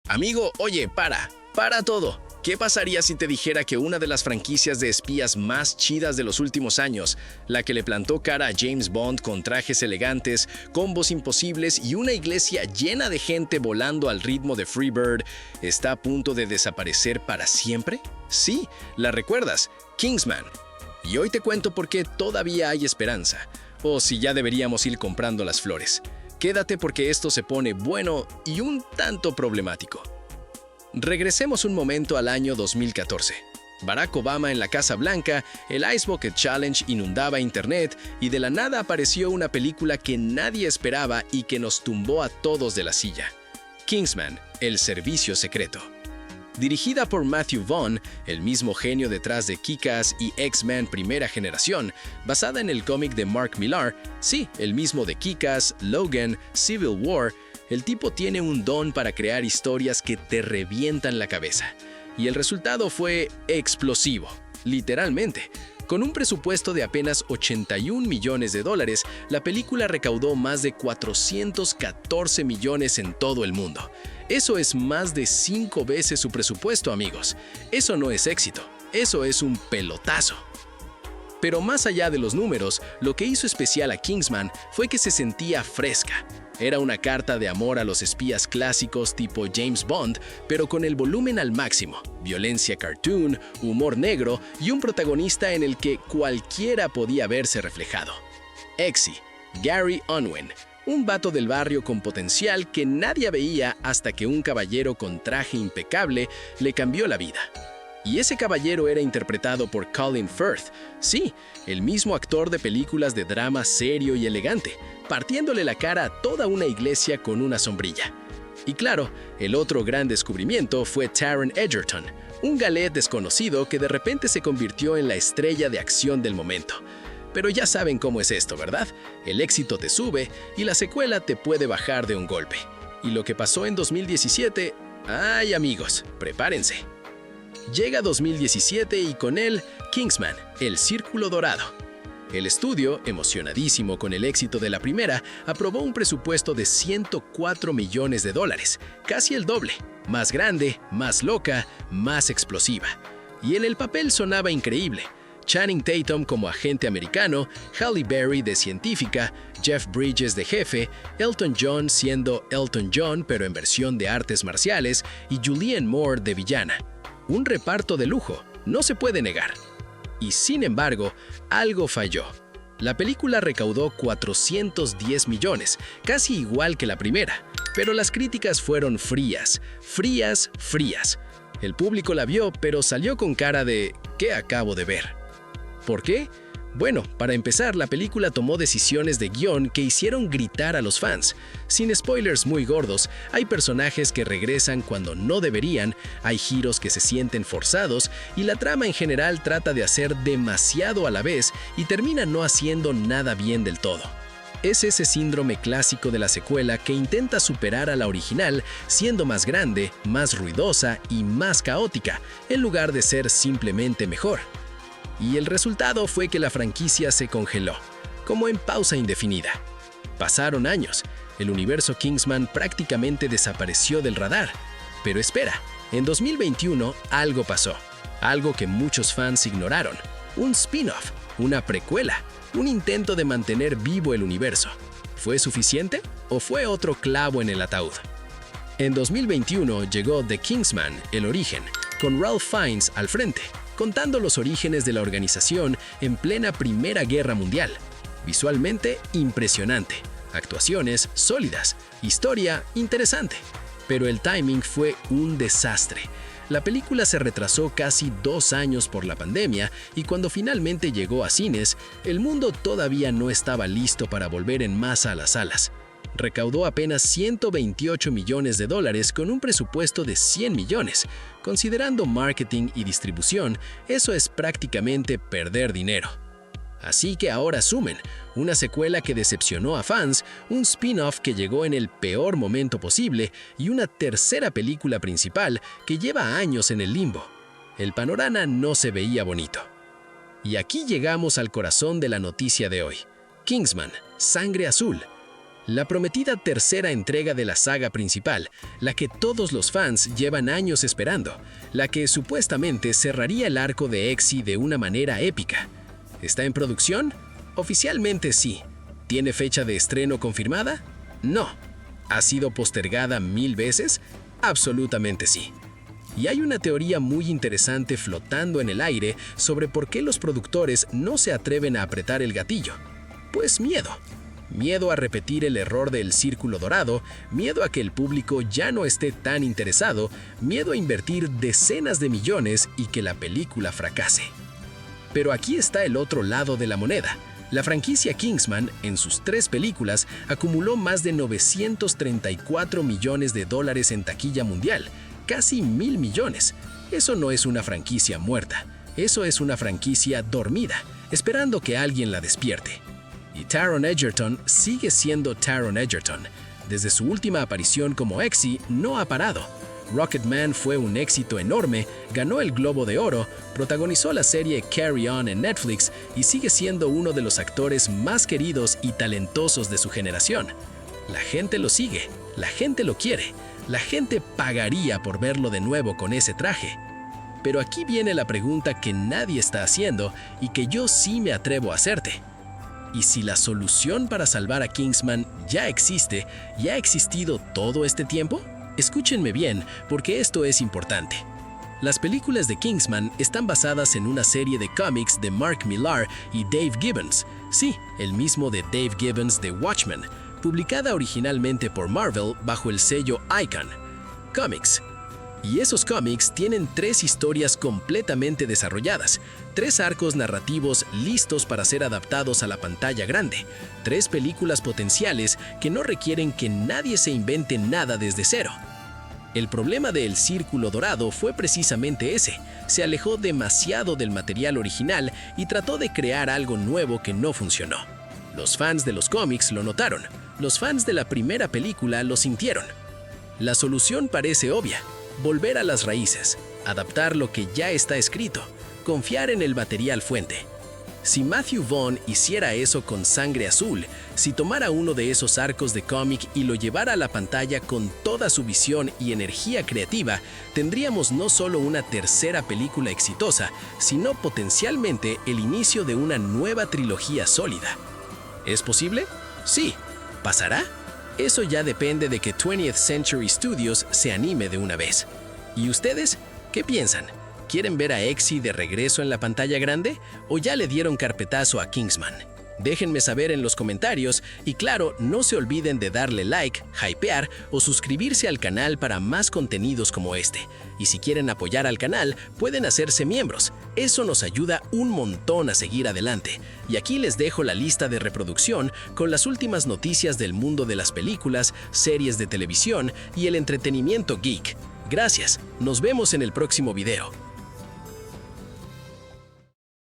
Amigo, oye, para todo. ¿Qué pasaría si te dijera que una de las franquicias de espías más chidas de los últimos años, la que le plantó cara a James Bond con trajes elegantes, combos imposibles y una iglesia llena de gente volando al ritmo de Freebird, está a punto de desaparecer para siempre? Sí, la recuerdas, Kingsman. Y hoy te cuento por qué todavía hay esperanza, o si ya deberíamos ir comprando las flores. Quédate porque esto se pone bueno y un tanto problemático. Regresemos un momento al año 2014. Barack Obama en la Casa Blanca, el Ice Bucket Challenge inundaba Internet y de la nada apareció una película que nadie esperaba y que nos tumbó a todos de la silla. Kingsman, el servicio secreto. Dirigida por Matthew Vaughn, el mismo genio detrás de Kick-Ass y X-Men Primera Generación, basada en el cómic de Mark Millar, sí, el mismo de Kick-Ass, Logan, Civil War, el tipo tiene un don para crear historias que te revientan la cabeza. Y el resultado fue explosivo, literalmente. Con un presupuesto de apenas $81 millones, la película recaudó más de 414 millones en todo el mundo. Eso es más de 5 veces su presupuesto, amigos. Eso no es éxito, eso es un pelotazo. Pero más allá de los números, lo que hizo especial a Kingsman fue que se sentía fresca. Era una carta de amor a los espías clásicos tipo James Bond, pero con el volumen al máximo, violencia cartoon, humor negro y un protagonista en el que cualquiera podía verse reflejado. Exy, Gary Unwin, un vato del barrio con potencial que nadie veía hasta que un caballero con traje impecable le cambió la vida. Y ese caballero era interpretado por Colin Firth, sí, el mismo actor de películas de drama serio y elegante, partiéndole la cara a toda una iglesia con una sombrilla. Y claro, el otro gran descubrimiento fue Taron Egerton, un galés desconocido que de repente se convirtió en la estrella de acción del momento. Pero ya saben cómo es esto, ¿verdad? El éxito te sube y la secuela te puede bajar de un golpe. Y lo que pasó en 2017, ¡ay amigos, prepárense! Llega 2017 y con él, Kingsman, el Círculo Dorado. El estudio, emocionadísimo con el éxito de la primera, aprobó un presupuesto de $104 millones, casi el doble, más grande, más loca, más explosiva. Y en el papel sonaba increíble. Channing Tatum como agente americano, Halle Berry de científica, Jeff Bridges de jefe, Elton John siendo Elton John pero en versión de artes marciales y Julianne Moore de villana. Un reparto de lujo, no se puede negar. Y sin embargo, algo falló. La película recaudó 410 millones, casi igual que la primera, pero las críticas fueron frías. El público la vio, pero salió con cara de ¿qué acabo de ver? ¿Por qué? Bueno, para empezar, la película tomó decisiones de guión que hicieron gritar a los fans. Sin spoilers muy gordos, hay personajes que regresan cuando no deberían, hay giros que se sienten forzados y la trama en general trata de hacer demasiado a la vez y termina no haciendo nada bien del todo. Es ese síndrome clásico de la secuela que intenta superar a la original siendo más grande, más ruidosa y más caótica, en lugar de ser simplemente mejor. Y el resultado fue que la franquicia se congeló, como en pausa indefinida. Pasaron años, el universo Kingsman prácticamente desapareció del radar. Pero espera, en 2021 algo pasó, algo que muchos fans ignoraron. Un spin-off, una precuela, un intento de mantener vivo el universo. ¿Fue suficiente o fue otro clavo en el ataúd? En 2021 llegó The Kingsman, el origen, con Ralph Fiennes al frente, contando los orígenes de la organización en plena Primera Guerra Mundial. Visualmente impresionante, actuaciones sólidas, historia interesante. Pero el timing fue un desastre. La película se retrasó casi 2 años por la pandemia y cuando finalmente llegó a cines, el mundo todavía no estaba listo para volver en masa a las salas. Recaudó apenas $128 millones con un presupuesto de 100 millones. Considerando marketing y distribución, eso es prácticamente perder dinero. Así que ahora sumen una secuela que decepcionó a fans, un spin-off que llegó en el peor momento posible y una tercera película principal que lleva años en el limbo. El panorama no se veía bonito. Y aquí llegamos al corazón de la noticia de hoy. Kingsman, Sangre Azul. La prometida tercera entrega de la saga principal, la que todos los fans llevan años esperando, la que supuestamente cerraría el arco de Exy de una manera épica. ¿Está en producción? Oficialmente sí. ¿Tiene fecha de estreno confirmada? No. ¿Ha sido postergada 1000 veces? Absolutamente sí. Y hay una teoría muy interesante flotando en el aire sobre por qué los productores no se atreven a apretar el gatillo. Pues miedo. Miedo a repetir el error del círculo dorado, miedo a que el público ya no esté tan interesado, miedo a invertir decenas de millones y que la película fracase. Pero aquí está el otro lado de la moneda. La franquicia Kingsman, en sus 3 películas, acumuló más de 934 millones de dólares en taquilla mundial, casi 1000 millones. Eso no es una franquicia muerta, eso es una franquicia dormida, esperando que alguien la despierte. Y Taron Egerton sigue siendo Taron Egerton. Desde su última aparición como Exy, no ha parado. Rocketman fue un éxito enorme, ganó el Globo de Oro, protagonizó la serie Carry On en Netflix y sigue siendo uno de los actores más queridos y talentosos de su generación. La gente lo sigue, la gente lo quiere, la gente pagaría por verlo de nuevo con ese traje. Pero aquí viene la pregunta que nadie está haciendo y que yo sí me atrevo a hacerte. ¿Y si la solución para salvar a Kingsman ya existe y ha existido todo este tiempo? Escúchenme bien, porque esto es importante. Las películas de Kingsman están basadas en una serie de cómics de Mark Millar y Dave Gibbons, sí, el mismo de Dave Gibbons de Watchmen, publicada originalmente por Marvel bajo el sello Icon Comics. Y esos cómics tienen 3 historias completamente desarrolladas, 3 arcos narrativos listos para ser adaptados a la pantalla grande, 3 películas potenciales que no requieren que nadie se invente nada desde cero. El problema de El Círculo Dorado fue precisamente ese. Se alejó demasiado del material original y trató de crear algo nuevo que no funcionó. Los fans de los cómics lo notaron, los fans de la primera película lo sintieron. La solución parece obvia. Volver a las raíces, adaptar lo que ya está escrito, confiar en el material fuente. Si Matthew Vaughn hiciera eso con Sangre Azul, si tomara uno de esos arcos de cómic y lo llevara a la pantalla con toda su visión y energía creativa, tendríamos no solo una tercera película exitosa, sino potencialmente el inicio de una nueva trilogía sólida. ¿Es posible? Sí. ¿Pasará? Eso ya depende de que 20th Century Studios se anime de una vez. ¿Y ustedes? ¿Qué piensan? ¿Quieren ver a Exy de regreso en la pantalla grande o ya le dieron carpetazo a Kingsman? Déjenme saber en los comentarios y claro, no se olviden de darle like, hypear o suscribirse al canal para más contenidos como este. Y si quieren apoyar al canal, pueden hacerse miembros. Eso nos ayuda un montón a seguir adelante. Y aquí les dejo la lista de reproducción con las últimas noticias del mundo de las películas, series de televisión y el entretenimiento geek. Gracias, nos vemos en el próximo video.